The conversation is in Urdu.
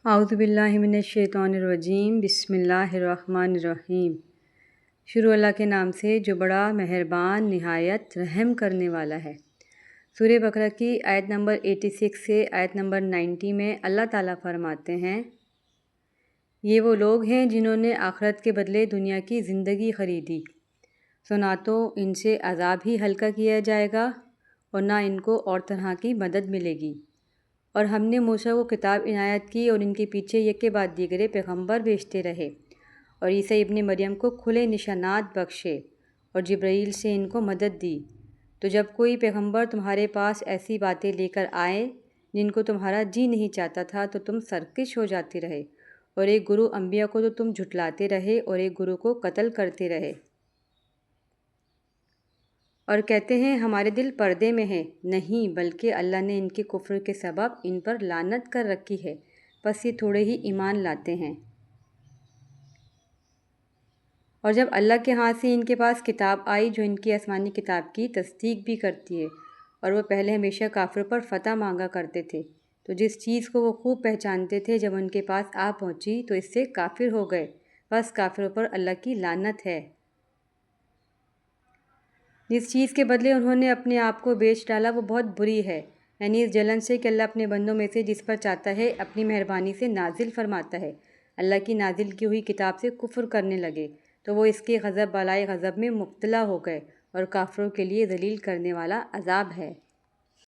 اعوذ باللہ من الشیطان الرجیم، بسم اللہ الرحمن الرحیم۔ شروع اللہ کے نام سے جو بڑا مہربان نہایت رحم کرنے والا ہے۔ سورہ بقرہ کی آیت نمبر 86 سے آیت نمبر 90 میں اللہ تعالیٰ فرماتے ہیں، یہ وہ لوگ ہیں جنہوں نے آخرت کے بدلے دنیا کی زندگی خریدی، سنا تو ان سے عذاب ہی ہلکا کیا جائے گا اور نہ ان کو اور طرح کی مدد ملے گی۔ اور ہم نے موسیٰ کو کتاب عنایت کی اور ان کے پیچھے یک کے بعد دیگرے پیغمبر بھیجتے رہے، اور عیسیٰ ابن مریم کو کھلے نشانات بخشے اور جبرائیل سے ان کو مدد دی۔ تو جب کوئی پیغمبر تمہارے پاس ایسی باتیں لے کر آئے جن کو تمہارا جی نہیں چاہتا تھا تو تم سرکش ہو جاتے رہے، اور ایک گروہ انبیاء کو تو تم جھٹلاتے رہے اور ایک گروہ کو قتل کرتے رہے، اور کہتے ہیں ہمارے دل پردے میں ہیں۔ نہیں، بلکہ اللہ نے ان کے کفر کے سبب ان پر لعنت کر رکھی ہے، بس یہ تھوڑے ہی ایمان لاتے ہیں۔ اور جب اللہ کے ہاتھ سے ان کے پاس کتاب آئی جو ان کی آسمانی کتاب کی تصدیق بھی کرتی ہے، اور وہ پہلے ہمیشہ کافروں پر فتح مانگا کرتے تھے، تو جس چیز کو وہ خوب پہچانتے تھے جب ان کے پاس آ پہنچی تو اس سے کافر ہو گئے، بس کافروں پر اللہ کی لعنت ہے۔ جس چیز کے بدلے انہوں نے اپنے آپ کو بیچ ڈالا وہ بہت بری ہے، یعنی اس جلن سے کہ اللہ اپنے بندوں میں سے جس پر چاہتا ہے اپنی مہربانی سے نازل فرماتا ہے۔ اللہ کی نازل کی ہوئی کتاب سے کفر کرنے لگے تو وہ اس کے غضب بالائے غضب میں مبتلا ہو گئے، اور کافروں کے لیے ذلیل کرنے والا عذاب ہے۔